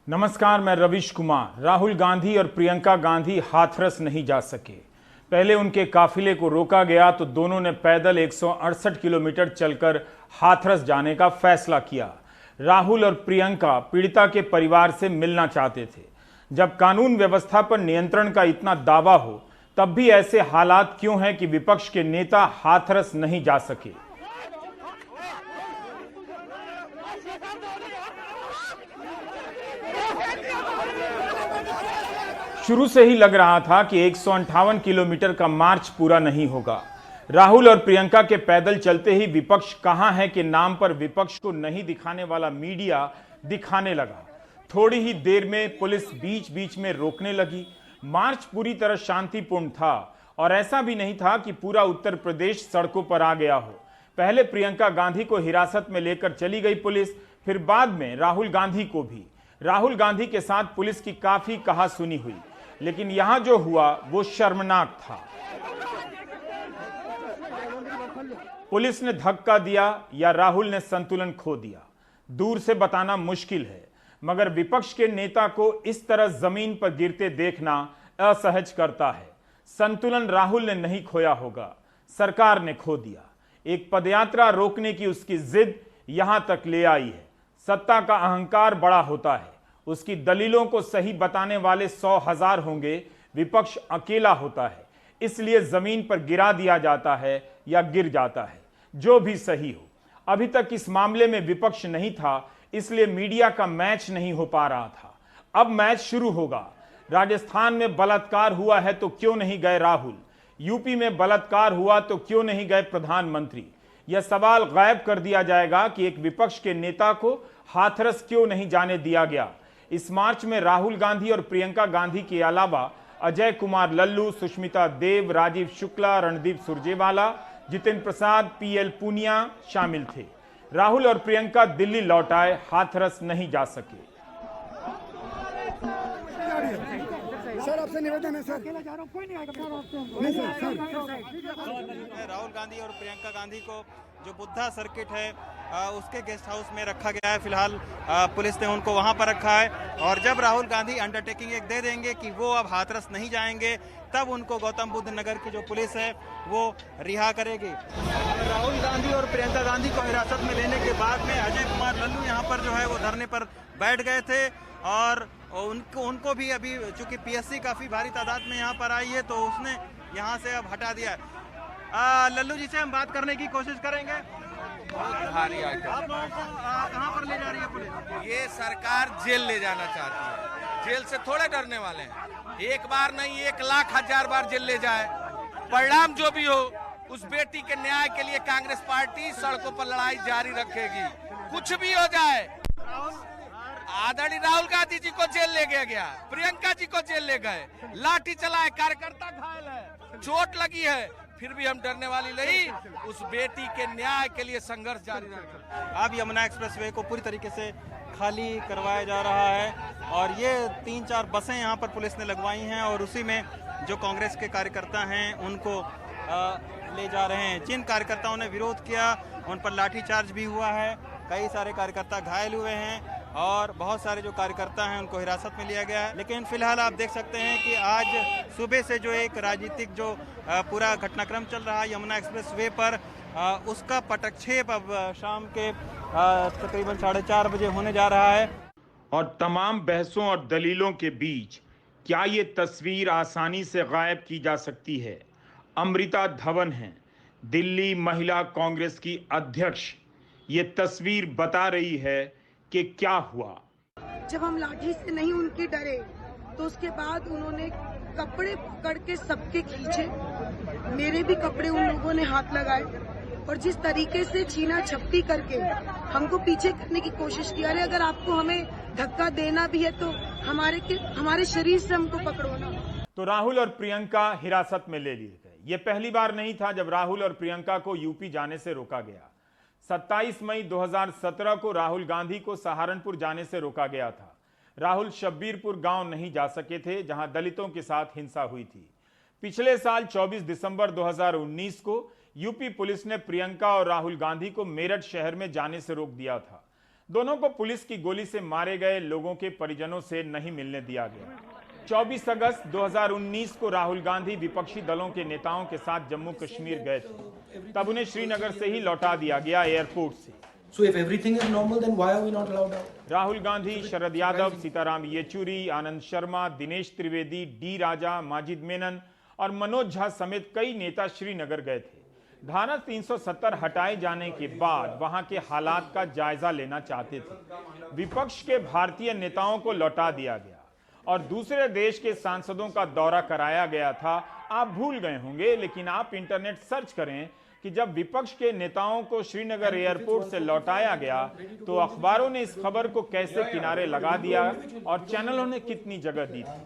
नमस्कार, मैं रविश कुमार। राहुल गांधी और प्रियंका गांधी हाथरस नहीं जा सके। पहले उनके काफिले को रोका गया तो दोनों ने पैदल 168 किलोमीटर चलकर हाथरस जाने का फैसला किया। राहुल और प्रियंका पीड़िता के परिवार से मिलना चाहते थे। जब कानून व्यवस्था पर नियंत्रण का इतना दावा हो, तब भी ऐसे हालात क्यों हैं कि विपक्ष के नेता हाथरस नहीं जा सके। शुरू से ही लग रहा था कि 158 किलोमीटर का मार्च पूरा नहीं होगा। राहुल और प्रियंका के पैदल चलते ही विपक्ष कहां है के नाम पर विपक्ष को नहीं दिखाने वाला मीडिया दिखाने लगा। थोड़ी ही देर में पुलिस बीच बीच में रोकने लगी। मार्च पूरी तरह शांतिपूर्ण था और ऐसा भी नहीं था कि पूरा उत्तर प्रदेश सड़कों पर आ गया हो। पहले प्रियंका गांधी को हिरासत में लेकर चली गई पुलिस, फिर बाद में राहुल गांधी को भी। राहुल गांधी के साथ पुलिस की काफी कहासुनी हुई, लेकिन यहां जो हुआ वो शर्मनाक था। पुलिस ने धक्का दिया या राहुल ने संतुलन खो दिया, दूर से बताना मुश्किल है, मगर विपक्ष के नेता को इस तरह जमीन पर गिरते देखना असहज करता है। संतुलन राहुल ने नहीं खोया होगा, सरकार ने खो दिया। एक पदयात्रा रोकने की उसकी जिद यहां तक ले आई है। सत्ता का अहंकार बड़ा होता है, उसकी दलीलों को सही बताने वाले 100,000 होंगे, विपक्ष अकेला होता है, इसलिए जमीन पर गिरा दिया जाता है या गिर जाता है। जो भी सही हो, अभी तक इस मामले में विपक्ष नहीं था, इसलिए मीडिया का मैच नहीं हो पा रहा था। अब मैच शुरू होगा। राजस्थान में बलात्कार हुआ है तो क्यों नहीं गए राहुल? यूपी में बलात्कार हुआ तो क्यों नहीं गए प्रधानमंत्री? यह सवाल गायब कर दिया जाएगा कि एक विपक्ष के नेता को हाथरस क्यों नहीं जाने दिया गया। इस मार्च में राहुल गांधी और प्रियंका गांधी के अलावा अजय कुमार लल्लू, सुष्मिता देव, राजीव शुक्ला, रणदीप सुरजेवाला, जितेंद्र प्रसाद, पीएल पूनिया शामिल थे। राहुल और प्रियंका दिल्ली लौट आए, हाथरस नहीं जा सके। सर आपसे निवेदन है सर, अकेला जा रहा हूं, कोई नहीं आएगा। राहुल गांधी और प्रियंका गांधी को जो बुद्धा सर्किट है उसके गेस्ट हाउस में रखा गया है। फिलहाल पुलिस ने उनको वहां पर रखा है और जब राहुल गांधी अंडरटेकिंग एक दे देंगे कि वो अब हाथरस नहीं जाएंगे, तब उनको गौतम बुद्ध नगर की जो पुलिस है वो रिहा करेगी। राहुल गांधी और प्रियंका गांधी को हिरासत में लेने के बाद में अजय कुमार लल्लू यहाँ पर जो है वो धरने पर बैठ गए थे और उनको भी अभी चूंकि पीएससी काफी भारी तादाद में यहाँ पर आई है तो उसने यहाँ से अब हटा दिया है। लल्लू जी से हम बात करने की कोशिश करेंगे। आप लोगों को कहाँ पर ले जा रही है पुलिस? ये सरकार जेल ले जाना चाहती है। जेल से थोड़े डरने वाले हैं। एक बार नहीं, 1 लाख 1000 बार जेल ले जाए, परिणाम जो भी हो, उस बेटी के न्याय के लिए कांग्रेस पार्टी सड़कों पर लड़ाई जारी रखेगी। कुछ भी हो जाए। आदरणीय राहुल गांधी जी को जेल ले गया, प्रियंका जी को जेल ले गए, लाठी चलाए, कार्यकर्ता घायल है, चोट लगी है, फिर भी हम डरने वाली नहीं, उस बेटी के न्याय के लिए संघर्ष जारी रहेगा। अब यमुना एक्सप्रेसवे को पूरी तरीके से खाली करवाया जा रहा है और ये 3-4 बसें यहाँ पर पुलिस ने लगवाई हैं और उसी में जो कांग्रेस के कार्यकर्ता हैं उनको ले जा रहे हैं। जिन कार्यकर्ताओं ने विरोध किया उन पर लाठीचार्ज भी हुआ है, कई सारे कार्यकर्ता घायल हुए हैं और बहुत सारे जो कार्यकर्ता हैं उनको हिरासत में लिया गया है। लेकिन फिलहाल आप देख सकते हैं कि आज सुबह से जो एक राजनीतिक जो पूरा घटनाक्रम चल रहा है यमुना एक्सप्रेसवे पर, उसका पटक्षेप अब शाम के तकरीबन 4:30 बजे होने जा रहा है। और तमाम बहसों और दलीलों के बीच क्या ये तस्वीर आसानी से गायब की जा सकती है? अमृता धवन हैं, दिल्ली महिला कांग्रेस की अध्यक्ष। ये तस्वीर बता रही है कि क्या हुआ। जब हम लाठी से नहीं उनके डरे तो उसके बाद उन्होंने कपड़े पकड़ के सबके खींचे, मेरे भी कपड़े उन लोगों ने हाथ लगाए और जिस तरीके से छीना झपटी करके हमको पीछे करने की कोशिश की। अरे अगर आपको हमें धक्का देना भी है तो हमारे शरीर से हमको पकड़ो ना। तो राहुल और प्रियंका हिरासत में ले लिए गए। ये पहली बार नहीं था जब राहुल और प्रियंका को यूपी जाने से रोका गया। 27 मई 2017 को राहुल गांधी को सहारनपुर जाने से रोका गया था। राहुल शब्बीरपुर गांव नहीं जा सके थे जहां दलितों के साथ हिंसा हुई थी। पिछले साल 24 दिसंबर 2019 को यूपी पुलिस ने प्रियंका और राहुल गांधी को मेरठ शहर में जाने से रोक दिया था। दोनों को पुलिस की गोली से मारे गए लोगों के परिजनों से नहीं मिलने दिया गया। 24 अगस्त 2019 को राहुल गांधी विपक्षी दलों के नेताओं के साथ जम्मू कश्मीर गए थे, तब उन्हें श्रीनगर से ही लौटा दिया गया एयरपोर्ट से। So if everything is normal, then why are we not allowed out? Rahul Gandhi, Sharad Yadav, Sitaram Yechury, Anand Sharma, Dinesh Trivedi, D Raja, Majeed Memon और मनोज झा समेत कई नेता श्रीनगर गए थे। धारा 370 हटाए जाने के बाद वहां के हालात का जायजा लेना चाहते थे। विपक्ष के भारतीय नेताओं को लौटा दिया गया और दूसरे देश के सांसदों का दौरा कराया गया था। आप भूल गए होंगे, लेकिन आप इंटरनेट सर्च करें कि जब विपक्ष के नेताओं को श्रीनगर एयरपोर्ट से लौटाया गया तो अखबारों ने इस खबर को कैसे किनारे लगा दिया और चैनलों ने कितनी जगह दी थी।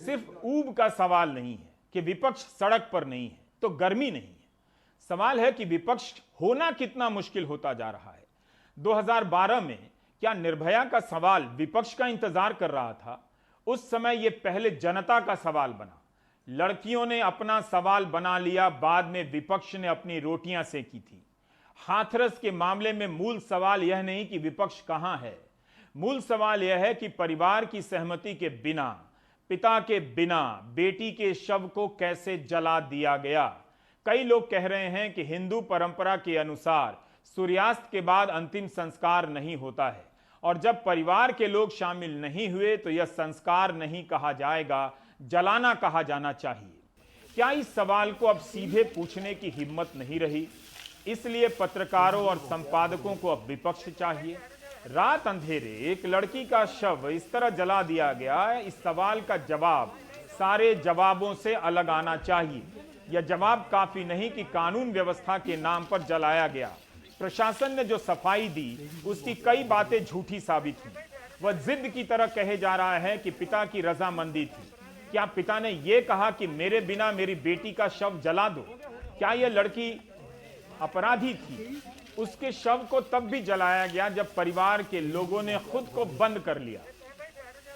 सिर्फ ऊब का सवाल नहीं है कि विपक्ष सड़क पर नहीं है तो गर्मी नहीं है। सवाल है कि विपक्ष होना कितना मुश्किल होता जा रहा है। 2012 में क्या निर्भया का सवाल विपक्ष का इंतजार कर रहा था? उस समय यह पहले जनता का सवाल बना। लड़कियों ने अपना सवाल बना लिया, बाद में विपक्ष ने अपनी रोटियां सेकी थी। हाथरस के मामले में मूल सवाल यह नहीं कि विपक्ष कहां है, मूल सवाल यह है कि परिवार की सहमति के बिना, पिता के बिना बेटी के शव को कैसे जला दिया गया। कई लोग कह रहे हैं कि हिंदू परंपरा के अनुसार सूर्यास्त के बाद अंतिम संस्कार नहीं होता है और जब परिवार के लोग शामिल नहीं हुए तो यह संस्कार नहीं कहा जाएगा, जलाना कहा जाना चाहिए। क्या इस सवाल को अब सीधे पूछने की हिम्मत नहीं रही? इसलिए पत्रकारों और संपादकों को अब विपक्ष चाहिए। रात अंधेरे एक लड़की का शव इस तरह जला दिया गया, इस सवाल का जवाब सारे जवाबों से अलग आना चाहिए। यह जवाब काफी नहीं कि कानून व्यवस्था के नाम पर जलाया गया। प्रशासन ने जो सफाई दी उसकी कई बातें झूठी साबित हुई। वह जिद की तरह कहे जा रहा है कि पिता की रजामंदी थी। क्या पिता ने यह कहा कि मेरे बिना मेरी बेटी का शव जला दो? क्या यह लड़की अपराधी थी? उसके शव को तब भी जलाया गया जब परिवार के लोगों ने खुद को बंद कर लिया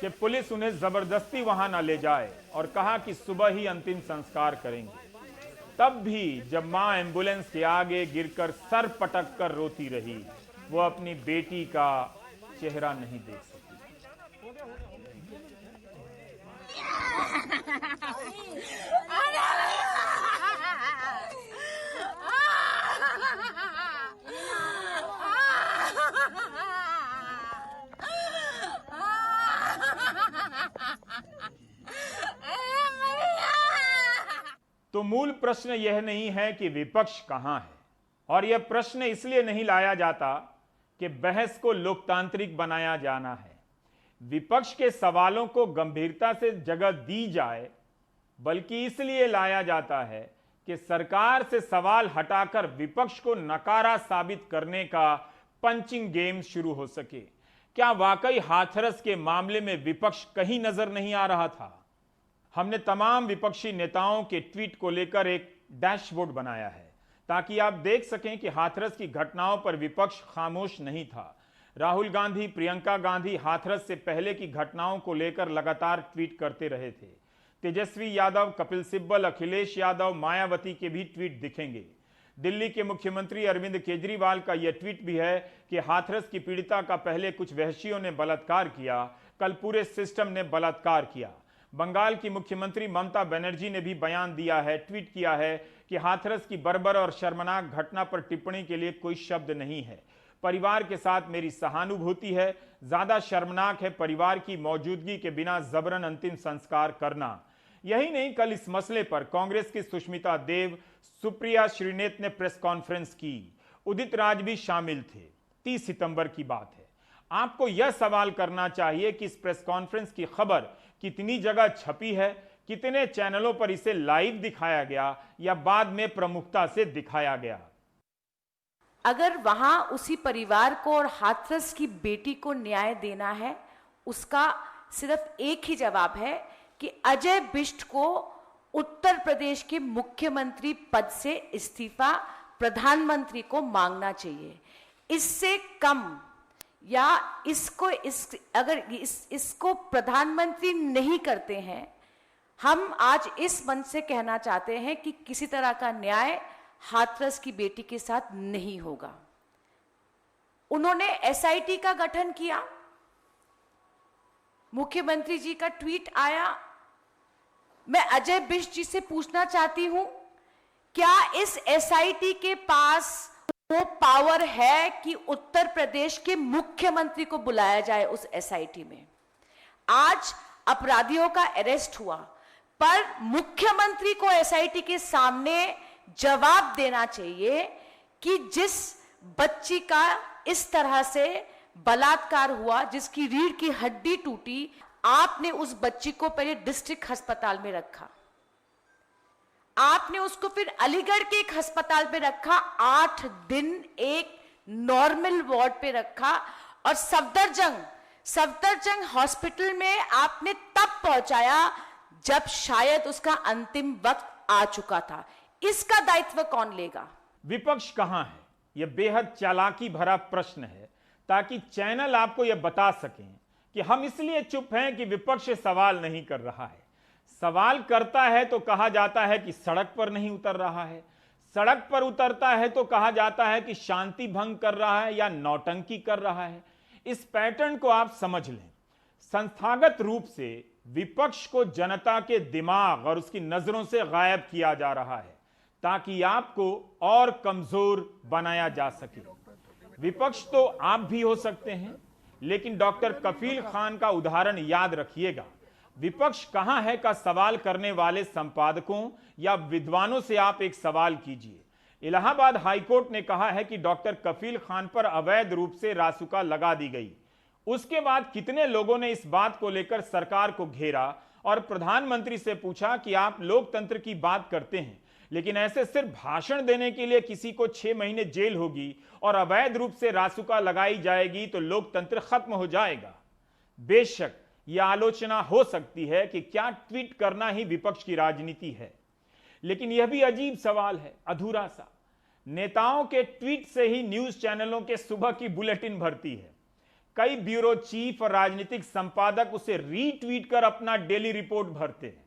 कि पुलिस उन्हें जबरदस्ती वहां ना ले जाए और कहा कि सुबह ही अंतिम संस्कार करेंगे। तब भी जब मां एम्बुलेंस के आगे गिरकर सर पटक कर रोती रही, वो अपनी बेटी का चेहरा नहीं देख सकी। तो मूल प्रश्न यह नहीं है कि विपक्ष कहां है, और यह प्रश्न इसलिए नहीं लाया जाता कि बहस को लोकतांत्रिक बनाया जाना है, विपक्ष के सवालों को गंभीरता से जगह दी जाए, बल्कि इसलिए लाया जाता है कि सरकार से सवाल हटाकर विपक्ष को नकारा साबित करने का पंचिंग गेम शुरू हो सके। क्या वाकई हाथरस के मामले में विपक्ष कहीं नजर नहीं आ रहा था? हमने तमाम विपक्षी नेताओं के ट्वीट को लेकर एक डैशबोर्ड बनाया है ताकि आप देख सकें कि हाथरस की घटनाओं पर विपक्ष खामोश नहीं था। राहुल गांधी, प्रियंका गांधी हाथरस से पहले की घटनाओं को लेकर लगातार ट्वीट करते रहे थे। तेजस्वी यादव, कपिल सिब्बल, अखिलेश यादव, मायावती के भी ट्वीट दिखेंगे। दिल्ली के मुख्यमंत्री अरविंद केजरीवाल का यह ट्वीट भी है कि हाथरस की पीड़िता का पहले कुछ वहशियों ने बलात्कार किया, कल पूरे सिस्टम ने बलात्कार किया। बंगाल की मुख्यमंत्री ममता बनर्जी ने भी बयान दिया है, ट्वीट किया है कि हाथरस की बर्बर और शर्मनाक घटना पर टिप्पणी के लिए कोई शब्द नहीं है। परिवार के साथ मेरी सहानुभूति है। ज्यादा शर्मनाक है परिवार की मौजूदगी के बिना जबरन अंतिम संस्कार करना। यही नहीं, कल इस मसले पर कांग्रेस की सुष्मिता देव, सुप्रिया श्रीनेत ने प्रेस कॉन्फ्रेंस की। उदित राज भी शामिल थे। 30 सितंबर की बात है। आपको यह सवाल करना चाहिए कि इस प्रेस कॉन्फ्रेंस की खबर कितनी जगह छपी है, कितने चैनलों पर इसे लाइव दिखाया गया या बाद में प्रमुखता से दिखाया गया। अगर वहां उसी परिवार को और हाथरस की बेटी को न्याय देना है, उसका सिर्फ एक ही जवाब है कि अजय बिष्ट को उत्तर प्रदेश के मुख्यमंत्री पद से इस्तीफा प्रधानमंत्री को मांगना चाहिए। इससे कम या इसको प्रधानमंत्री नहीं करते हैं, हम आज इस मंच से कहना चाहते हैं कि किसी तरह का न्याय हाथरस की बेटी के साथ नहीं होगा। उन्होंने एसआईटी का गठन किया, मुख्यमंत्री जी का ट्वीट आया। मैं अजय बिष्ट जी से पूछना चाहती हूं, क्या इस एसआईटी के पास वो पावर है कि उत्तर प्रदेश के मुख्यमंत्री को बुलाया जाए उस एसआईटी में? आज अपराधियों का अरेस्ट हुआ, पर मुख्यमंत्री को एसआईटी के सामने जवाब देना चाहिए कि जिस बच्ची का इस तरह से बलात्कार हुआ, जिसकी रीढ़ की हड्डी टूटी, आपने उस बच्ची को पहले डिस्ट्रिक्ट अस्पताल में रखा, आपने उसको फिर अलीगढ़ के एक अस्पताल में रखा, 8 दिन एक नॉर्मल वार्ड पे रखा, और सफदरजंग हॉस्पिटल में आपने तब पहुंचाया जब शायद उसका अंतिम वक्त आ चुका था। इसका दायित्व कौन लेगा? विपक्ष कहां है? यह बेहद चालाकी भरा प्रश्न है ताकि चैनल आपको यह बता सकें कि हम इसलिए चुप हैं कि विपक्ष सवाल नहीं कर रहा है। सवाल करता है तो कहा जाता है कि सड़क पर नहीं उतर रहा है, सड़क पर उतरता है तो कहा जाता है कि शांति भंग कर रहा है या नौटंकी कर रहा है। इस पैटर्न को आप समझ लें। संस्थागत रूप से विपक्ष को जनता के दिमाग और उसकी नजरों से गायब किया जा रहा है ताकि आपको और कमजोर बनाया जा सके। विपक्ष तो आप भी हो सकते हैं, लेकिन डॉक्टर कफील खान का उदाहरण याद रखिएगा। विपक्ष कहां है का सवाल करने वाले संपादकों या विद्वानों से आप एक सवाल कीजिए। इलाहाबाद हाईकोर्ट ने कहा है कि डॉक्टर कफील खान पर अवैध रूप से रासुका लगा दी गई। उसके बाद कितने लोगों ने इस बात को लेकर सरकार को घेरा और प्रधानमंत्री से पूछा कि आप लोकतंत्र की बात करते हैं, लेकिन ऐसे सिर्फ भाषण देने के लिए किसी को 6 महीने जेल होगी और अवैध रूप से रासुका लगाई जाएगी तो लोकतंत्र खत्म हो जाएगा। बेशक यह आलोचना हो सकती है कि क्या ट्वीट करना ही विपक्ष की राजनीति है, लेकिन यह भी अजीब सवाल है, अधूरा सा। नेताओं के ट्वीट से ही न्यूज चैनलों के सुबह की बुलेटिन भरती है। कई ब्यूरो चीफ और राजनीतिक संपादक उसे रीट्वीट कर अपना डेली रिपोर्ट भरते हैं।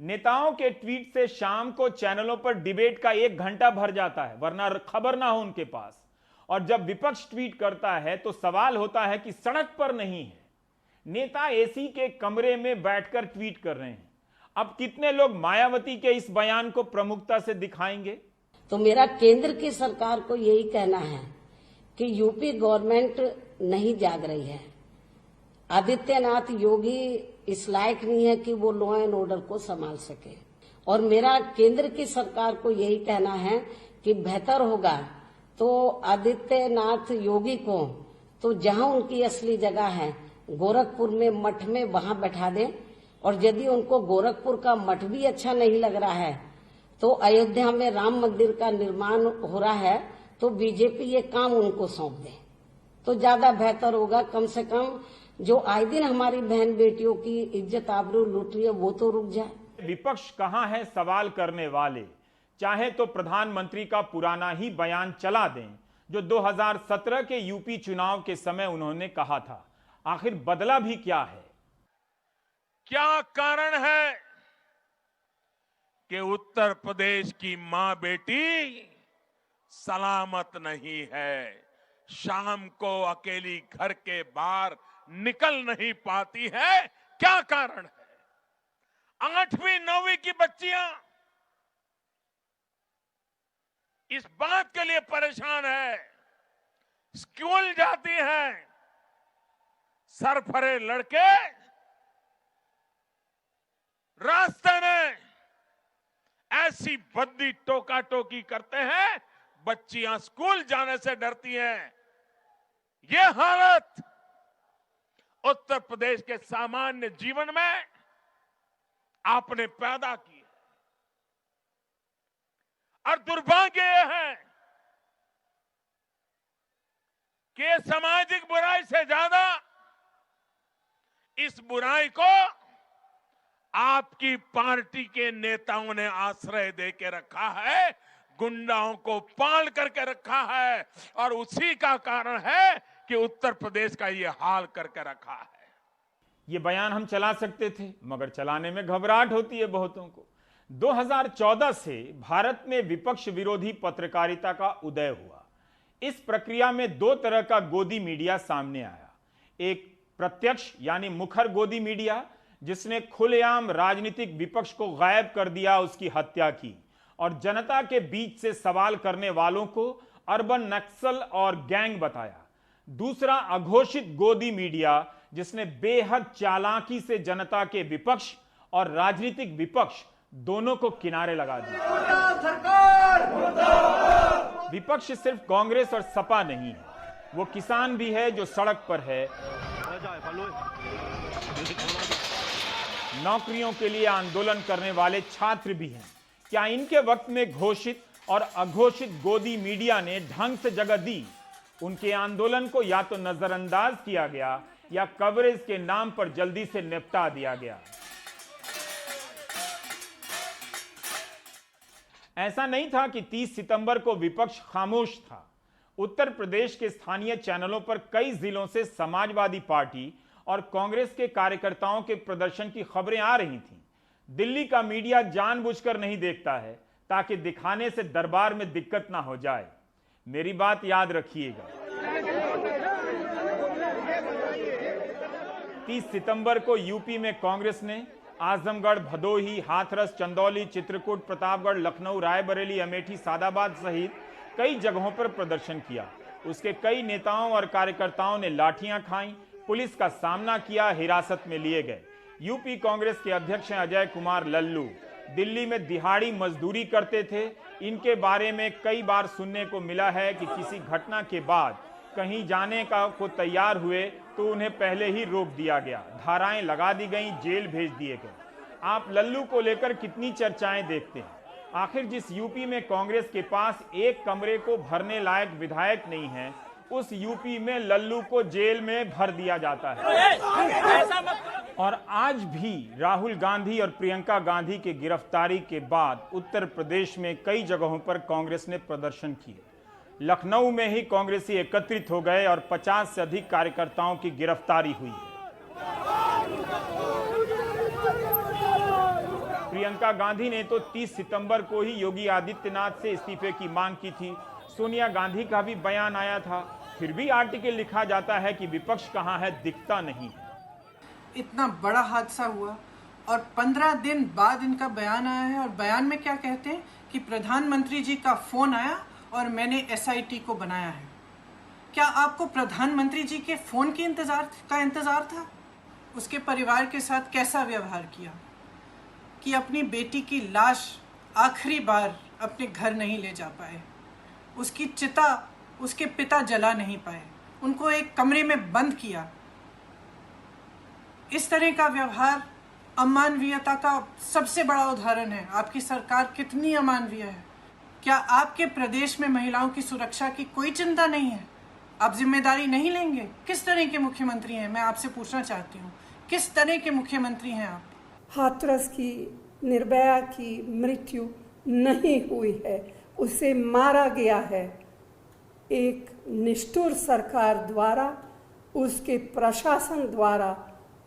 नेताओं के ट्वीट से शाम को चैनलों पर डिबेट का 1 घंटा भर जाता है, वरना खबर ना हो उनके पास। और जब विपक्ष ट्वीट करता है तो सवाल होता है कि सड़क पर नहीं है, नेता एसी के कमरे में बैठकर ट्वीट कर रहे हैं। अब कितने लोग मायावती के इस बयान को प्रमुखता से दिखाएंगे? तो मेरा केंद्र की सरकार को यही कहना है कि यूपी गवर्नमेंट नहीं जाग रही है। आदित्यनाथ योगी इस लायक नहीं है कि वो लॉ एंड ऑर्डर को संभाल सके। और मेरा केंद्र की सरकार को यही कहना है कि बेहतर होगा तो आदित्यनाथ योगी को तो जहां उनकी असली जगह है गोरखपुर में मठ में वहां बैठा दें, और यदि उनको गोरखपुर का मठ भी अच्छा नहीं लग रहा है तो अयोध्या में राम मंदिर का निर्माण हो रहा है तो बीजेपी ये काम उनको सौंप दे तो ज्यादा बेहतर होगा। कम से कम जो आए दिन हमारी बहन बेटियों की इज्जत आबरू लूट रही है वो तो रुक जाए। विपक्ष कहां है सवाल करने वाले? चाहे तो प्रधानमंत्री का पुराना ही बयान चला दें जो 2017 के यूपी चुनाव के समय उन्होंने कहा था। आखिर बदला भी क्या है? क्या कारण है कि उत्तर प्रदेश की मां बेटी सलामत नहीं है, शाम को अकेली घर के बाहर निकल नहीं पाती है? क्या कारण है? 8वीं 9वीं की बच्चियां इस बात के लिए परेशान है, स्कूल जाती हैं, सरफरे लड़के रास्ते में ऐसी भद्दी टोका टोकी करते हैं, बच्चियां स्कूल जाने से डरती हैं। ये हालत उत्तर प्रदेश के सामान्य जीवन में आपने पैदा की है और दुर्भाग्य यह है कि सामाजिक बुराई से ज्यादा इस बुराई को आपकी पार्टी के नेताओं ने आश्रय दे के रखा है, गुंडाओं को पाल करके रखा है और उसी का कारण है कि उत्तर प्रदेश का ये हाल करके रखा है। ये बयान हम चला सकते थे मगर चलाने में घबराहट होती है बहुतों को। 2014 से भारत में विपक्ष विरोधी पत्रकारिता का उदय हुआ। इस प्रक्रिया में दो तरह का गोदी मीडिया सामने आया। एक प्रत्यक्ष यानी मुखर गोदी मीडिया जिसने खुलेआम राजनीतिक विपक्ष को गायब कर दिया, उसकी हत्या की और जनता के बीच से सवाल करने वालों को अर्बन नक्सल और गैंग बताया। दूसरा अघोषित गोदी मीडिया जिसने बेहद चालाकी से जनता के विपक्ष और राजनीतिक विपक्ष दोनों को किनारे लगा दिया। विपक्ष सिर्फ कांग्रेस और सपा नहीं है, वो किसान भी है जो सड़क पर है, नौकरियों के लिए आंदोलन करने वाले छात्र भी हैं। क्या इनके वक्त में घोषित और अघोषित गोदी मीडिया ने ढंग से जगह दी? उनके आंदोलन को या तो नजरअंदाज किया गया या कवरेज के नाम पर जल्दी से निपटा दिया गया। ऐसा नहीं था कि 30 सितंबर को विपक्ष खामोश था। उत्तर प्रदेश के स्थानीय चैनलों पर कई जिलों से समाजवादी पार्टी और कांग्रेस के कार्यकर्ताओं के प्रदर्शन की खबरें आ रही थीं। दिल्ली का मीडिया जानबूझकर नहीं देखता है ताकि दिखाने से दरबार में दिक्कत ना हो जाए। मेरी बात याद रखिएगा। 30 सितंबर को यूपी में कांग्रेस ने आजमगढ़, भदोही, हाथरस, चंदौली, चित्रकूट, प्रतापगढ़, लखनऊ, रायबरेली, अमेठी, सादाबाद सहित कई जगहों पर प्रदर्शन किया। उसके कई नेताओं और कार्यकर्ताओं ने लाठियां खाईं, पुलिस का सामना किया, हिरासत में लिए गए। यूपी कांग्रेस के अध्यक्ष हैं अजय कुमार लल्लू। दिल्ली में दिहाड़ी मजदूरी करते थे। इनके बारे में कई बार सुनने को मिला है कि किसी घटना के बाद कहीं जाने को तैयार हुए तो उन्हें पहले ही रोक दिया गया, धाराएं लगा दी गईं, जेल भेज दिए गए। आप लल्लू को लेकर कितनी चर्चाएं देखते हैं? आखिर जिस यूपी में कांग्रेस के पास एक कमरे को भरने लायक विधायक नहीं है, उस यूपी में लल्लू को जेल में भर दिया जाता है। और आज भी राहुल गांधी और प्रियंका गांधी की गिरफ्तारी के बाद उत्तर प्रदेश में कई जगहों पर कांग्रेस ने प्रदर्शन किए। लखनऊ में ही कांग्रेसी एकत्रित हो गए और 50 से अधिक कार्यकर्ताओं की गिरफ्तारी हुई है। प्रियंका गांधी ने तो 30 सितंबर को ही योगी आदित्यनाथ से इस्तीफे की मांग की थी। सोनिया गांधी का भी बयान आया था। फिर भी आर्टिकल लिखा जाता है कि विपक्ष कहां है, दिखता नहीं है। इतना बड़ा हादसा हुआ और 15 दिन बाद इनका बयान आया है और बयान में क्या कहते हैं कि प्रधानमंत्री जी का फोन आया और मैंने एसआईटी को बनाया है। क्या आपको प्रधानमंत्री जी के फोन के इंतजार था? उसके परिवार के साथ कैसा व्यवहार किया कि अपनी बेटी की लाश आखिरी बार अपने घर नहीं ले जा पाए, उसकी चिता उसके पिता जला नहीं पाए, उनको एक कमरे में बंद किया। इस तरह का व्यवहार अमानवीयता का सबसे बड़ा उदाहरण है। आपकी सरकार कितनी अमानवीय है। क्या आपके प्रदेश में महिलाओं की सुरक्षा की कोई चिंता नहीं है? आप जिम्मेदारी नहीं लेंगे? किस तरह के मुख्यमंत्री हैं? मैं आपसे पूछना चाहती हूँ, किस तरह के मुख्यमंत्री हैं आप? हाथरस की निर्भया की मृत्यु नहीं हुई है, उसे मारा गया है एक निष्ठुर सरकार द्वारा, उसके प्रशासन द्वारा,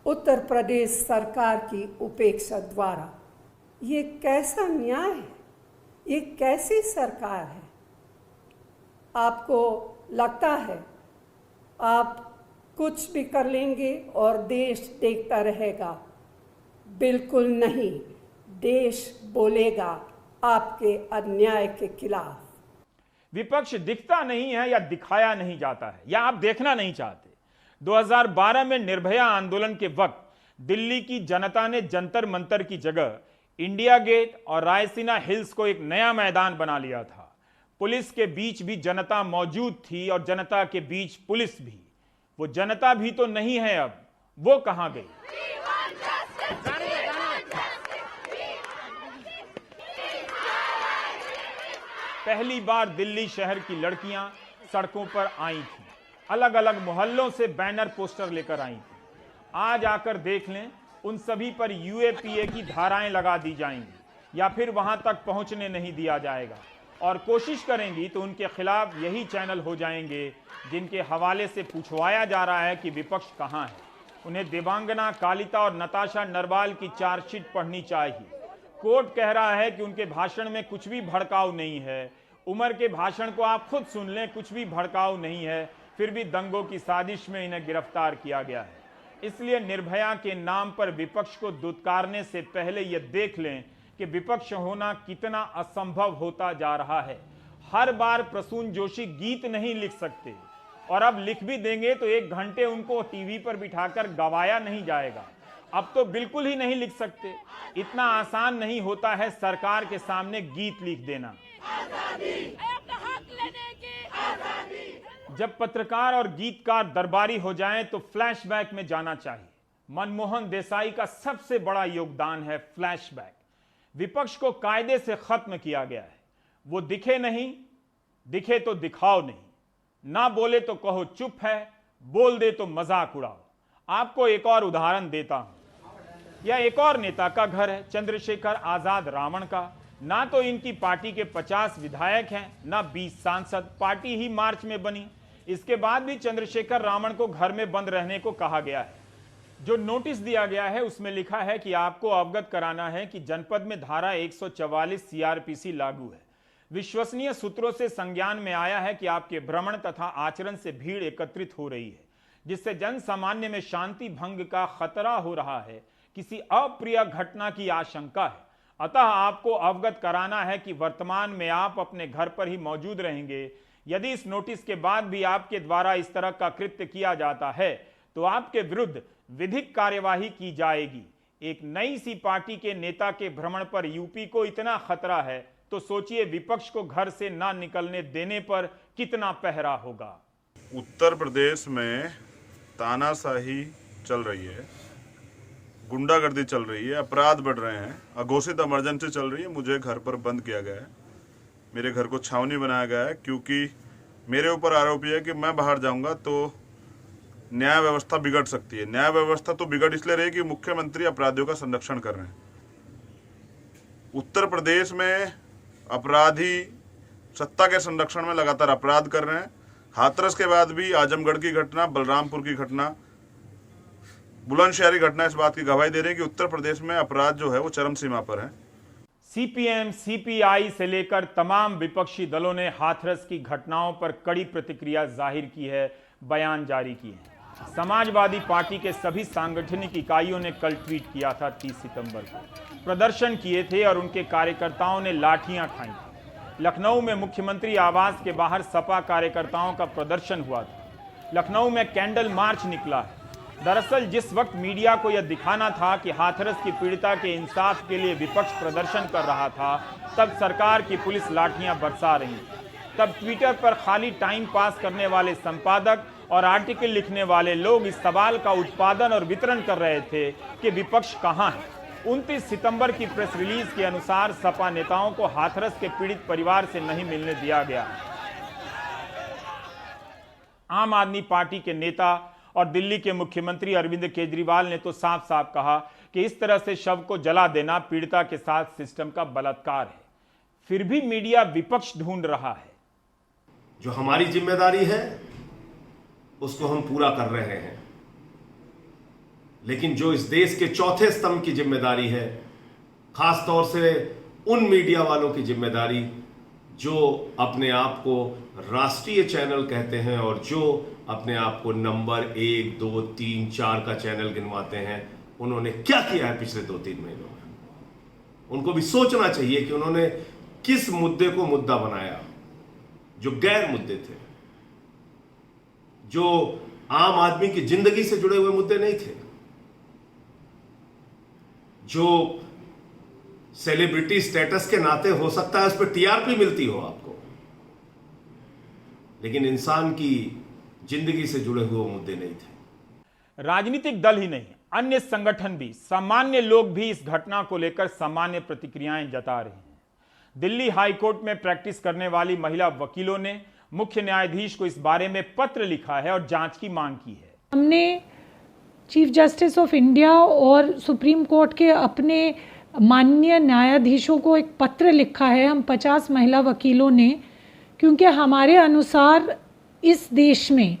उत्तर प्रदेश सरकार की उपेक्षा द्वारा। ये कैसा न्याय है? ये कैसी सरकार है? आपको लगता है आप कुछ भी कर लेंगे और देश देखता रहेगा? बिल्कुल नहीं, देश बोलेगा आपके अन्याय के खिलाफ। विपक्ष दिखता नहीं है या दिखाया नहीं जाता है या आप देखना नहीं चाहते। 2012 में निर्भया आंदोलन के वक्त दिल्ली की जनता ने जंतर मंतर की जगह इंडिया गेट और रायसीना हिल्स को एक नया मैदान बना लिया था। पुलिस के बीच भी जनता मौजूद थी और जनता के बीच पुलिस भी। वो जनता भी तो नहीं है अब, वो कहां गई? पहली बार दिल्ली शहर की लड़कियां सड़कों पर आई थीं, अलग अलग मोहल्लों से बैनर पोस्टर लेकर आई थीं। आज आकर देख लें, उन सभी पर यूएपीए की धाराएं लगा दी जाएंगी या फिर वहां तक पहुंचने नहीं दिया जाएगा, और कोशिश करेंगी तो उनके खिलाफ यही चैनल हो जाएंगे जिनके हवाले से पूछवाया जा रहा है कि विपक्ष कहां है। उन्हें देवांगना, कालिता और नताशा नरवाल की चार्जशीट पढ़नी चाहिए। कोर्ट कह रहा है कि उनके भाषण में कुछ भी भड़काऊ नहीं है। उमर के भाषण को आप खुद सुन लें, कुछ भी भड़काऊ नहीं है, फिर भी दंगों की साजिश में इन्हें गिरफ्तार किया गया है। इसलिए निर्भया के नाम पर विपक्ष को दुत्कारने से पहले यह देख लें कि विपक्ष होना कितना असंभव होता जा रहा है। हर बार प्रसून जोशी गीत नहीं लिख सकते, और अब लिख भी देंगे तो 1 घंटे उनको टीवी पर बिठाकर गवाया नहीं जाएगा। अब तो बिल्कुल ही नहीं लिख सकते। इतना आसान नहीं होता है सरकार के सामने गीत लिख देना। जब पत्रकार और गीतकार दरबारी हो जाएं तो फ्लैशबैक में जाना चाहिए। मनमोहन देसाई का सबसे बड़ा योगदान है फ्लैशबैक। विपक्ष को कायदे से खत्म किया गया है। वो दिखे नहीं, दिखे तो दिखाओ नहीं, ना बोले तो कहो चुप है, बोल दे तो मजाक उड़ाओ। आपको एक और उदाहरण देता हूं। यह एक और नेता का घर है, चंद्रशेखर आजाद रावण का। ना तो इनकी पार्टी के 50 विधायक हैं, ना 20 सांसद। पार्टी ही मार्च में बनी, इसके बाद भी चंद्रशेखर रावण को घर में बंद रहने को कहा गया है। जो नोटिस दिया गया है उसमें लिखा है कि आपको अवगत कराना है कि जनपद में धारा 144 सीआरपीसी लागू है। विश्वसनीय सूत्रों से संज्ञान में आया है कि आपके भ्रमण तथा आचरण से भीड़ एकत्रित हो रही है, जिससे जन सामान्य में शांति भंग का खतरा हो रहा है, किसी अप्रिय घटना की आशंका है। अतः आपको अवगत कराना है कि वर्तमान में आप अपने घर पर ही मौजूद रहेंगे। यदि इस नोटिस के बाद भी आपके द्वारा इस तरह का कृत्य किया जाता है तो आपके विरुद्ध विधिक कार्यवाही की जाएगी। एक नई सी पार्टी के नेता के भ्रमण पर यूपी को इतना खतरा है तो सोचिए विपक्ष को घर से ना निकलने देने पर कितना पहरा होगा। उत्तर प्रदेश में तानाशाही चल रही है, गुंडागर्दी चल रही है, अपराध बढ़ रहे हैं, अघोषित इमरजेंसी चल रही है। मुझे घर पर बंद किया गया है, मेरे घर को छावनी बनाया गया है, क्योंकि मेरे ऊपर आरोप है कि मैं बाहर जाऊंगा तो न्याय व्यवस्था बिगड़ सकती है। न्याय व्यवस्था तो बिगड़ इसलिए रही कि मुख्यमंत्री अपराधियों का संरक्षण कर रहे हैं। उत्तर प्रदेश में अपराधी सत्ता के संरक्षण में लगातार अपराध कर रहे हैं। हाथरस के बाद भी आजमगढ़ की घटना, बलरामपुर की घटना, बुलंदशहरी घटना इस बात की गवाही दे रही है कि उत्तर प्रदेश में अपराध जो है वो चरम सीमा पर है। सीपीएम, सीपीआई से लेकर तमाम विपक्षी दलों ने हाथरस की घटनाओं पर कड़ी प्रतिक्रिया जाहिर की है, बयान जारी किए हैं। समाजवादी पार्टी के सभी सांगठनिक इकाइयों ने कल ट्वीट किया था, 30 सितंबर को प्रदर्शन किए थे और उनके कार्यकर्ताओं ने लाठियां खाई थी। लखनऊ में मुख्यमंत्री आवास के बाहर सपा कार्यकर्ताओं का प्रदर्शन हुआ था। लखनऊ में कैंडल मार्च निकला है। दरअसल जिस वक्त मीडिया को यह दिखाना था कि हाथरस की पीड़िता के इंसाफ के लिए विपक्ष प्रदर्शन कर रहा था, तब सरकार की पुलिस लाठियां बरसा रही थी। तब ट्विटर पर खाली टाइम पास करने वाले संपादक और आर्टिकल लिखने वाले लोग इस सवाल का उत्पादन और वितरण कर रहे थे कि विपक्ष कहां है। 29 सितंबर की प्रेस रिलीज के अनुसार सपा नेताओं को हाथरस के पीड़ित परिवार से नहीं मिलने दिया गया। आम आदमी पार्टी के नेता और दिल्ली के मुख्यमंत्री अरविंद केजरीवाल ने तो साफ साफ कहा कि इस तरह से शव को जला देना पीड़िता के साथ सिस्टम का बलात्कार है। फिर भी मीडिया विपक्ष ढूंढ रहा है। जो हमारी जिम्मेदारी है उसको हम पूरा कर रहे हैं, लेकिन जो इस देश के चौथे स्तंभ की जिम्मेदारी है, खास तौर से उन मीडिया वालों की जिम्मेदारी जो अपने आप को राष्ट्रीय चैनल कहते हैं और जो अपने आप को नंबर 1, 2, 3, 4 का चैनल गिनवाते हैं, उन्होंने क्या किया है पिछले 2-3 महीनों में? उनको भी सोचना चाहिए कि उन्होंने किस मुद्दे को मुद्दा बनाया जो गैर मुद्दे थे, जो आम आदमी की जिंदगी से जुड़े हुए मुद्दे नहीं थे, जो सेलिब्रिटी स्टेटस के नाते हो सकता है उस पर टीआरपी मिलती हो आपको, लेकिन इंसान की जिंदगी से जुड़े हुए मुद्दे नहीं थे। राजनीतिक दल ही नहीं, अन्य संगठन भी, सामान्य लोग भी इस घटना को लेकर सामान्य प्रतिक्रियाएं जता रहे हैं। दिल्ली हाईकोर्ट में प्रैक्टिस करने वाली महिला वकीलों ने मुख्य न्यायाधीश को इस बारे में पत्र लिखा है और जांच की मांग की है। हमने चीफ जस्टिस ऑफ इंडिया और सुप्रीम कोर्ट के अपने माननीय न्यायाधीशों को एक पत्र लिखा है, हम 50 महिला वकीलों ने, क्योंकि हमारे अनुसार इस देश में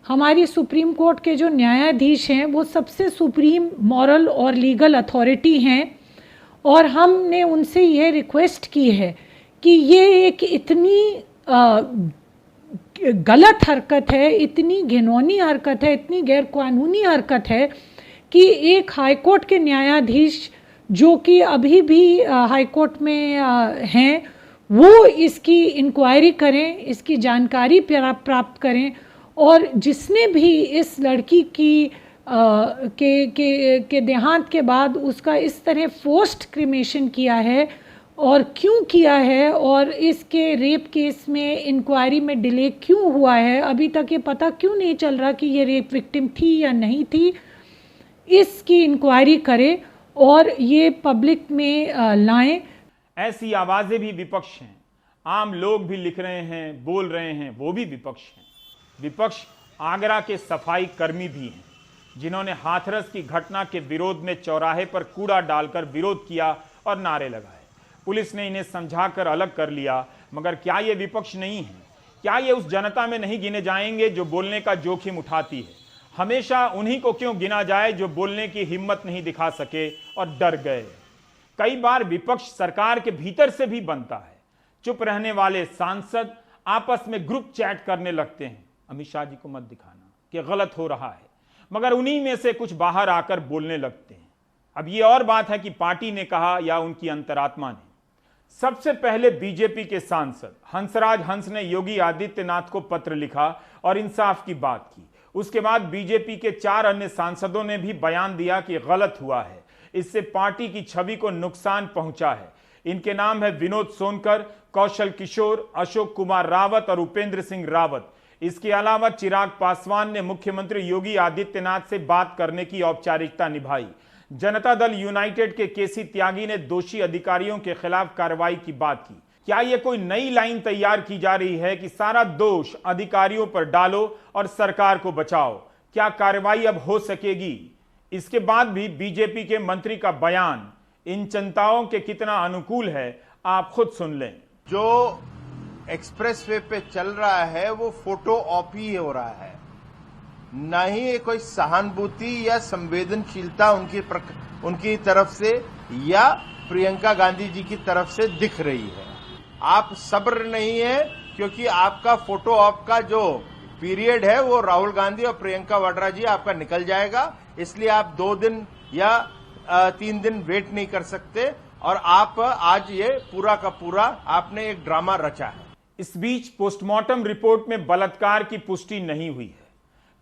हमारी सुप्रीम कोर्ट के जो न्यायाधीश हैं वो सबसे सुप्रीम मॉरल और लीगल अथॉरिटी हैं, और हमने उनसे यह रिक्वेस्ट की है कि ये एक इतनी गलत हरकत है, इतनी घिनौनी हरकत है, इतनी गैरकानूनी हरकत है कि एक हाईकोर्ट के न्यायाधीश जो कि अभी भी हाईकोर्ट में हैं, वो इसकी इंक्वायरी करें, इसकी जानकारी प्राप्त करें, और जिसने भी इस लड़की की के देहांत के बाद उसका इस तरह फोर्स्ड क्रिमेशन किया है और क्यों किया है, और इसके रेप केस में इंक्वायरी में डिले क्यों हुआ है, अभी तक ये पता क्यों नहीं चल रहा कि ये रेप विक्टिम थी या नहीं थी, इसकी इंक्वायरी करें और ये पब्लिक में लाएं। ऐसी आवाजें भी विपक्ष हैं, आम लोग भी लिख रहे हैं, बोल रहे हैं, वो भी विपक्ष हैं। विपक्ष आगरा के सफाई कर्मी भी हैं, जिन्होंने हाथरस की घटना के विरोध में चौराहे पर कूड़ा डालकर विरोध किया और नारे लगाए। पुलिस ने इन्हें समझाकर अलग कर लिया, मगर क्या ये विपक्ष नहीं है? क्या ये उस जनता में नहीं गिने जाएंगे जो बोलने का जोखिम उठाती है? हमेशा उन्हीं को क्यों गिना जाए जो बोलने की हिम्मत नहीं दिखा सके और डर गए? कई बार विपक्ष सरकार के भीतर से भी बनता है। चुप रहने वाले सांसद आपस में ग्रुप चैट करने लगते हैं, अमित शाह जी को मत दिखाना कि गलत हो रहा है, मगर उन्हीं में से कुछ बाहर आकर बोलने लगते हैं। अब ये और बात है कि पार्टी ने कहा या उनकी अंतरात्मा ने। सबसे पहले बीजेपी के सांसद हंसराज हंस ने योगी आदित्यनाथ को पत्र लिखा और इंसाफ की बात की। उसके बाद बीजेपी के 4 अन्य सांसदों ने भी बयान दिया कि गलत हुआ है, इससे पार्टी की छवि को नुकसान पहुंचा है। इनके नाम है विनोद सोनकर, कौशल किशोर, अशोक कुमार रावत और उपेंद्र सिंह रावत। इसके अलावा चिराग पासवान ने मुख्यमंत्री योगी आदित्यनाथ से बात करने की औपचारिकता निभाई। जनता दल यूनाइटेड के केसी त्यागी ने दोषी अधिकारियों के खिलाफ कार्रवाई की बात की। क्या यह कोई नई लाइन तैयार की जा रही है कि सारा दोष अधिकारियों पर डालो और सरकार को बचाओ? क्या कार्रवाई अब हो सकेगी? इसके बाद भी बीजेपी के मंत्री का बयान इन चिंताओं के कितना अनुकूल है, आप खुद सुन लें। जो एक्सप्रेसवे पे चल रहा है वो फोटो ऑप ही हो रहा है, न ही कोई सहानुभूति या संवेदनशीलता उनकी तरफ से या प्रियंका गांधी जी की तरफ से दिख रही है। आप सब्र नहीं है, क्योंकि आपका फोटो ऑप का जो पीरियड है वो राहुल गांधी और प्रियंका वाड्रा जी आपका निकल जाएगा, इसलिए आप 2 दिन या 3 दिन वेट नहीं कर सकते, और आप आज ये पूरा का पूरा आपने एक ड्रामा रचा है। इस बीच पोस्टमार्टम रिपोर्ट में बलात्कार की पुष्टि नहीं हुई है।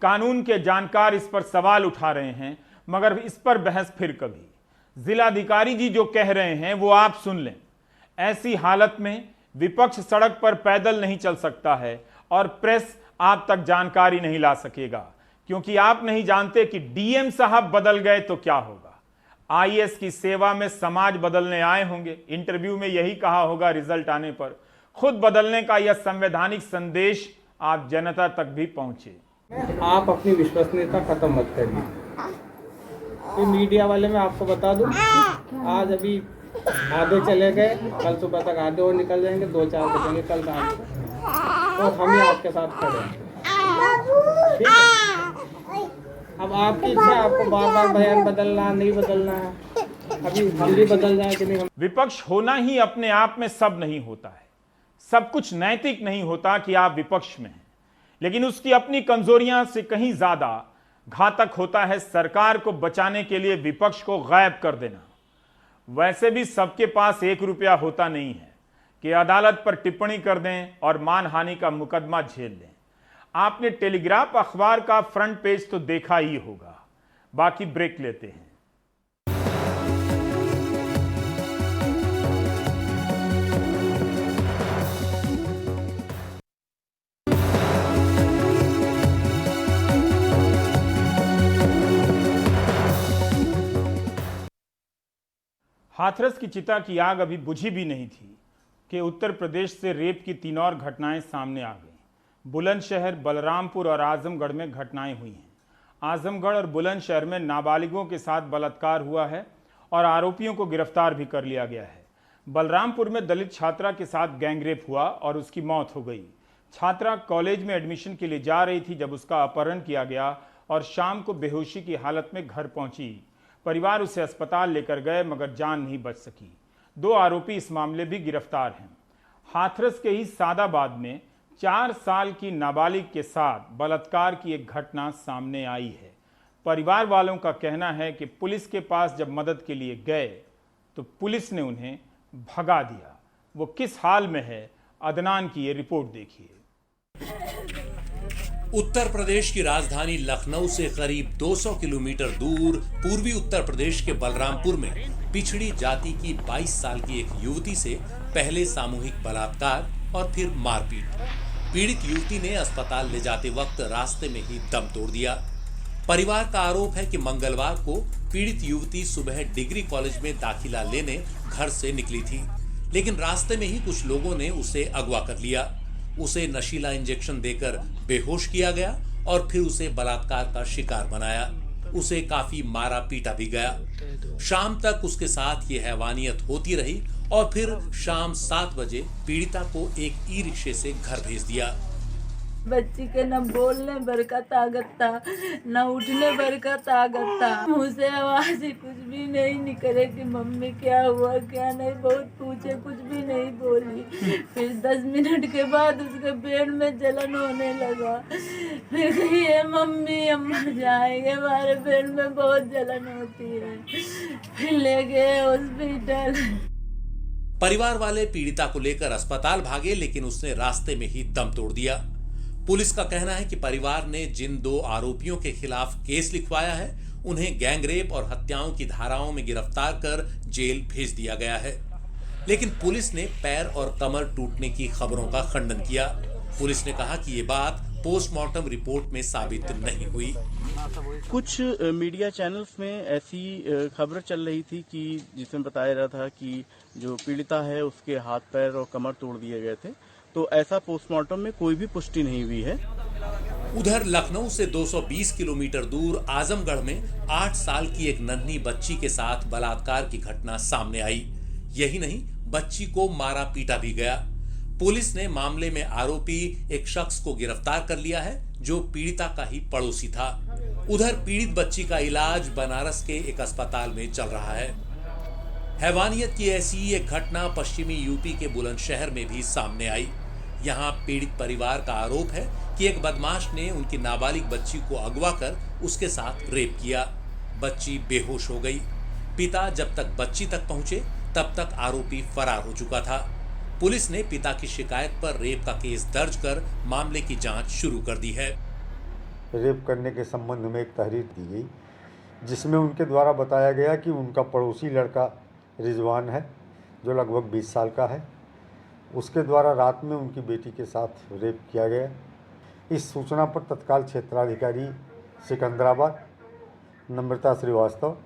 कानून के जानकार इस पर सवाल उठा रहे हैं, मगर इस पर बहस फिर कभी। जिलाधिकारी जी जो कह रहे हैं वो आप सुन लें। ऐसी हालत में विपक्ष सड़क पर पैदल नहीं चल सकता है और प्रेस आप तक जानकारी नहीं ला सकेगा, क्योंकि आप नहीं जानते कि डीएम साहब बदल गए तो क्या होगा। आईएएस की सेवा में समाज बदलने आए होंगे, इंटरव्यू में यही कहा होगा रिजल्ट आने पर। खुद बदलने का यह संवैधानिक संदेश आप जनता तक भी पहुंचे। आप अपनी विश्वसनीयता खत्म मत करिए। ये मीडिया वाले मैं आपको बता दूं, आज अभी आधे चले गए, कल सुबह तक आधे और निकल जाएंगे, 2-4 बजेंगे कल रात को, और हम ही आपके साथ खड़े हैं। ठीक है? अब आपकी इच्छा, आपको बार बार बयान बदलना नहीं बदलना है, अभी हम भी बदल जाए कि नहीं। विपक्ष होना ही अपने आप में सब नहीं होता है, सब कुछ नैतिक नहीं होता कि आप विपक्ष में हैं, लेकिन उसकी अपनी कमजोरियां से कहीं ज्यादा घातक होता है सरकार को बचाने के लिए विपक्ष को गायब कर देना। वैसे भी सबके पास 1 रुपया होता नहीं है कि अदालत पर टिप्पणी कर दें और मानहानि का मुकदमा झेल लें। आपने टेलीग्राफ अखबार का फ्रंट पेज तो देखा ही होगा। बाकी ब्रेक लेते हैं। हाथरस की चिता की आग अभी बुझी भी नहीं थी कि उत्तर प्रदेश से रेप की 3 और घटनाएं सामने आ गईं। बुलंदशहर, बलरामपुर और आजमगढ़ में घटनाएं हुई हैं। आजमगढ़ और बुलंदशहर में नाबालिगों के साथ बलात्कार हुआ है और आरोपियों को गिरफ्तार भी कर लिया गया है। बलरामपुर में दलित छात्रा के साथ गैंगरेप हुआ और उसकी मौत हो गई। छात्रा कॉलेज में एडमिशन के लिए जा रही थी जब उसका अपहरण किया गया और शाम को बेहोशी की हालत में घर पहुंची। परिवार उसे अस्पताल लेकर गए मगर जान नहीं बच सकी। 2 आरोपी इस मामले भी गिरफ्तार हैं। हाथरस के ही सादाबाद में 4 साल की नाबालिग के साथ बलात्कार की एक घटना सामने आई है। परिवार वालों का कहना है कि पुलिस के पास जब मदद के लिए गए तो पुलिस ने उन्हें भगा दिया। वो किस हाल में है, अदनान की ये रिपोर्ट देखिए। उत्तर प्रदेश की राजधानी लखनऊ से करीब 200 किलोमीटर दूर पूर्वी उत्तर प्रदेश के बलरामपुर में पिछड़ी जाति की 22 साल की एक युवती से पहले सामूहिक बलात्कार और फिर मारपीट। पीड़ित युवती ने अस्पताल ले जाते वक्त रास्ते में ही दम तोड़ दिया। परिवार का आरोप है कि मंगलवार को पीड़ित युवती सुबह डिग्री कॉलेज में दाखिला लेने घर से निकली थी, लेकिन रास्ते में ही कुछ लोगों ने उसे अगवा कर लिया। उसे नशीला इंजेक्शन देकर बेहोश किया गया और फिर उसे बलात्कार का शिकार बनाया। उसे काफी मारा पीटा भी गया। शाम तक उसके साथ ये हैवानियत होती रही और फिर शाम 7 बजे पीड़िता को एक ई रिक्शे से घर भेज दिया। बच्ची के न बोलने भर का ताकत था, न उठने भर का ताकत था। मुँह से आवाज ही कुछ भी नहीं निकले कि मम्मी क्या हुआ क्या नहीं, बहुत पूछे कुछ भी नहीं बोली। फिर 10 मिनट के बाद उसके पेट में जलन होने लगा। फिर कही है मम्मी हम मर जाएंगे, हमारे पेट में बहुत जलन होती है। फिर ले गए हॉस्पिटल। परिवार वाले पीड़िता को लेकर अस्पताल भागे, लेकिन उसने रास्ते में ही दम तोड़ दिया। पुलिस का कहना है कि परिवार ने जिन 2 आरोपियों के खिलाफ केस लिखवाया है उन्हें गैंगरेप और हत्याओं की धाराओं में गिरफ्तार कर जेल भेज दिया गया है, लेकिन पुलिस ने पैर और कमर टूटने की खबरों का खंडन किया। पुलिस ने कहा कि ये बात पोस्टमार्टम रिपोर्ट में साबित नहीं हुई। कुछ मीडिया चैनल्स में ऐसी खबर चल रही थी कि जिसमें बताया जा रहा था कि जो पीड़िता है उसके हाथ पैर और कमर तोड़ दिए गए थे, तो ऐसा पोस्टमार्टम में कोई भी पुष्टि नहीं हुई है। उधर लखनऊ से 220 किलोमीटर दूर आजमगढ़ में 8 साल की एक नन्ही बच्ची के साथ बलात्कार की घटना सामने आई। यही नहीं, बच्ची को मारा पीटा भी गया। पुलिस ने मामले में आरोपी एक शख्स को गिरफ्तार कर लिया है जो पीड़िता का ही पड़ोसी था। उधर पीड़ित बच्ची का इलाज बनारस के एक अस्पताल में चल रहा है। हैवानियत की ऐसी एक घटना पश्चिमी यूपी के बुलंदशहर में भी सामने आई। यहाँ पीड़ित परिवार का आरोप है कि एक बदमाश ने उनकी नाबालिग बच्ची को अगवा कर उसके साथ रेप किया। बच्ची बेहोश हो गई। पिता जब तक बच्ची तक पहुंचे तब तक आरोपी फरार हो चुका था। पुलिस ने पिता की शिकायत पर रेप का केस दर्ज कर मामले की जांच शुरू कर दी है। रेप करने के संबंध में एक तहरीर दी गई जिसमें उनके द्वारा बताया गया कि उनका पड़ोसी लड़का रिजवान है जो लगभग 20 साल का है, उसके द्वारा रात में उनकी बेटी के साथ रेप किया गया। इस सूचना पर तत्काल क्षेत्राधिकारी सिकंदराबाद नम्रता श्रीवास्तव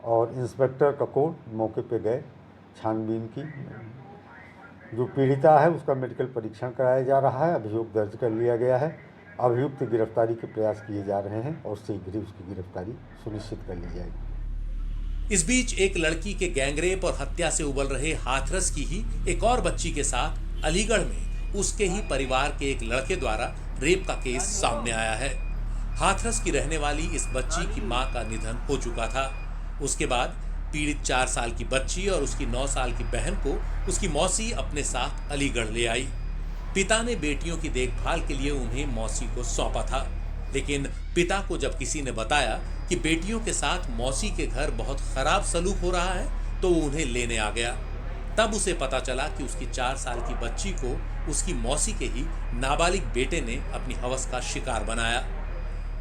और इंस्पेक्टर ककोर मौके पर गए, छानबीन की। जो पीड़िता है उसका मेडिकल परीक्षण कराया जा रहा है, अभियोग दर्ज कर लिया गया है, अभियुक्त की गिरफ्तारी के प्रयास किए जा रहे हैं और शीघ्र ही उसकी गिरफ्तारी सुनिश्चित कर ली जाएगी। इस बीच एक लड़की के गैंगरेप और हत्या से उबल रहे हाथरस की ही एक और बच्ची के साथ अलीगढ़ में उसके ही परिवार के एक लड़के द्वारा रेप का केस सामने आया है। हाथरस की रहने वाली इस बच्ची की मां का निधन हो चुका था। उसके बाद पीड़ित 4 साल की बच्ची और उसकी 9 साल की बहन को उसकी मौसी अपने साथ अलीगढ़ ले आई। पिता ने बेटियों की देखभाल के लिए उन्हें मौसी को सौंपा था, लेकिन पिता को जब किसी ने बताया कि बेटियों के साथ मौसी के घर बहुत खराब सलूक हो रहा है तो वो उन्हें लेने आ गया। तब उसे पता चला कि उसकी 4 साल की बच्ची को उसकी मौसी के ही नाबालिग बेटे ने अपनी हवस का शिकार बनाया।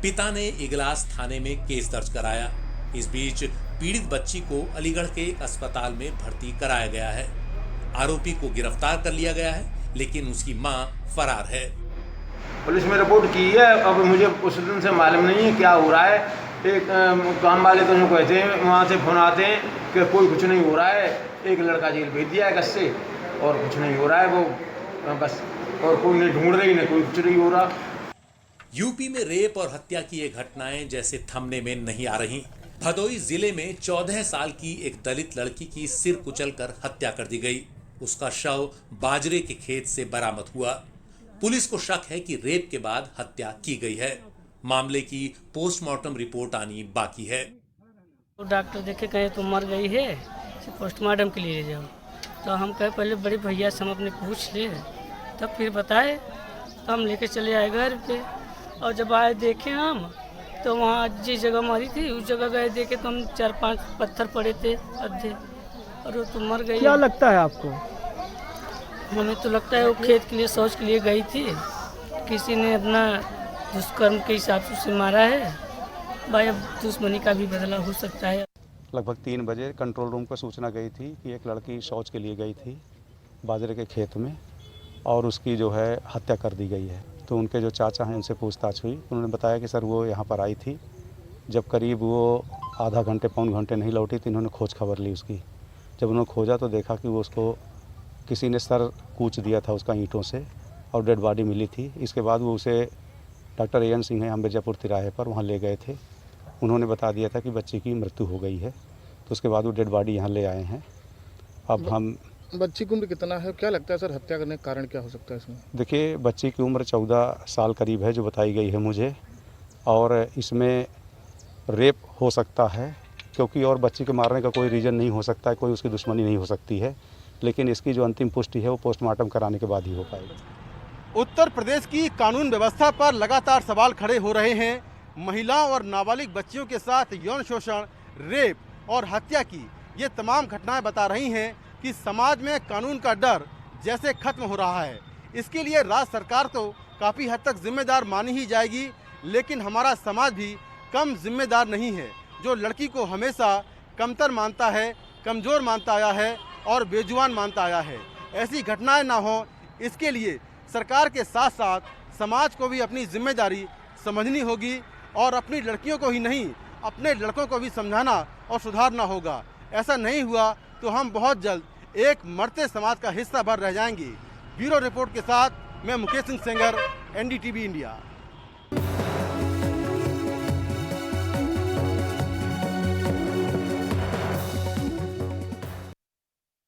पिता ने इगलास थाने में केस दर्ज कराया। इस बीच पीड़ित बच्ची को अलीगढ़ के एक अस्पताल में भर्ती कराया गया है। आरोपी को गिरफ्तार कर लिया गया है, लेकिन उसकी मां फरार है। पुलिस में रिपोर्ट की है, अब मुझे उस दिन से मालूम नहीं है क्या हो रहा है। एक काम वाले तो कहते हैं, वहाँ से फोन आते हैं कि कोई कुछ नहीं हो रहा है, एक लड़का जेल भेज दिया है कस से और कुछ नहीं हो रहा है, वो बस और कोई नहीं ढूंढ रही नहीं, कोई कुछ नहीं हो रहा। यूपी में रेप और हत्या की ये घटनाएं जैसे थमने में नहीं आ रही। भदोई जिले में 14 साल की एक दलित लड़की की सिर कुचलकर हत्या कर दी गई। उसका शव बाजरे के खेत से बरामद हुआ। पुलिस को शक है कि रेप के बाद हत्या की गई है। मामले की पोस्टमार्टम रिपोर्ट आनी बाकी है। तो डॉक्टर देखे कहे तो मर गई है, पोस्टमार्टम के लिए ले जाओ। तो हम कहे पहले बड़े भैया से हम अपने पूछ ले, तब फिर बताए, तो हम लेके चले आए घर पे। और जब आए देखे हम तो वहाँ जिस जगह मारी थी उस जगह गए देखे तो हम 4-5 पत्थर पड़े थे आधे, और वो तो मर गई। क्या लगता है आपको? हमें तो लगता है वो खेत के लिए शौच के लिए गई थी, किसी ने अपना दुष्कर्म के हिसाब से उसे मारा है। भाई अब दुश्मनी का भी बदला हो सकता है। लगभग 3 बजे कंट्रोल रूम को सूचना गई थी कि एक लड़की शौच के लिए गई थी बाजरे के खेत में और उसकी जो है हत्या कर दी गई है। तो उनके जो चाचा हैं उनसे पूछताछ हुई, उन्होंने बताया कि सर वो यहाँ पर आई थी, जब करीब वो आधा घंटे पौन घंटे नहीं लौटी तो इन्होंने खोज खबर ली उसकी। जब उन्होंने खोजा तो देखा कि वो उसको किसी ने सर कूच दिया था उसका ईंटों से और डेड बॉडी मिली थी। इसके बाद वो उसे डॉक्टर एन सिंह हैं मिर्जापुर तिराहे पर वहाँ ले गए थे। उन्होंने बता दिया था कि बच्ची की मृत्यु हो गई है, तो उसके बाद वो डेड बॉडी यहाँ ले आए हैं। अब हम बच्ची की उम्र कितना है, क्या लगता है सर हत्या करने का कारण क्या हो सकता है इसमें? देखिए बच्ची की उम्र 14 साल करीब है जो बताई गई है मुझे, और इसमें रेप हो सकता है क्योंकि और बच्ची के मारने का कोई रीज़न नहीं हो सकता है, कोई उसकी दुश्मनी नहीं हो सकती है, लेकिन इसकी जो अंतिम पुष्टि है वो पोस्टमार्टम कराने के बाद ही हो पाएगी। उत्तर प्रदेश की कानून व्यवस्था पर लगातार सवाल खड़े हो रहे हैं। महिलाओं और नाबालिग बच्चियों के साथ यौन शोषण, रेप और हत्या की ये तमाम घटनाएं बता रही हैं कि समाज में कानून का डर जैसे खत्म हो रहा है। इसके लिए राज्य सरकार तो काफ़ी हद तक जिम्मेदार मानी ही जाएगी, लेकिन हमारा समाज भी कम जिम्मेदार नहीं है, जो लड़की को हमेशा कमतर मानता है, कमज़ोर मानता आया है और बेजुबान मानता आया है। ऐसी घटनाएं ना हो, इसके लिए सरकार के साथ साथ समाज को भी अपनी जिम्मेदारी समझनी होगी और अपनी लड़कियों को ही नहीं अपने लड़कों को भी समझाना और सुधारना होगा। ऐसा नहीं हुआ तो हम बहुत जल्द एक मरते समाज का हिस्सा भर रह जाएंगे। ब्यूरो रिपोर्ट के साथ मैं मुकेश सिंह सेंगर, NDTV इंडिया।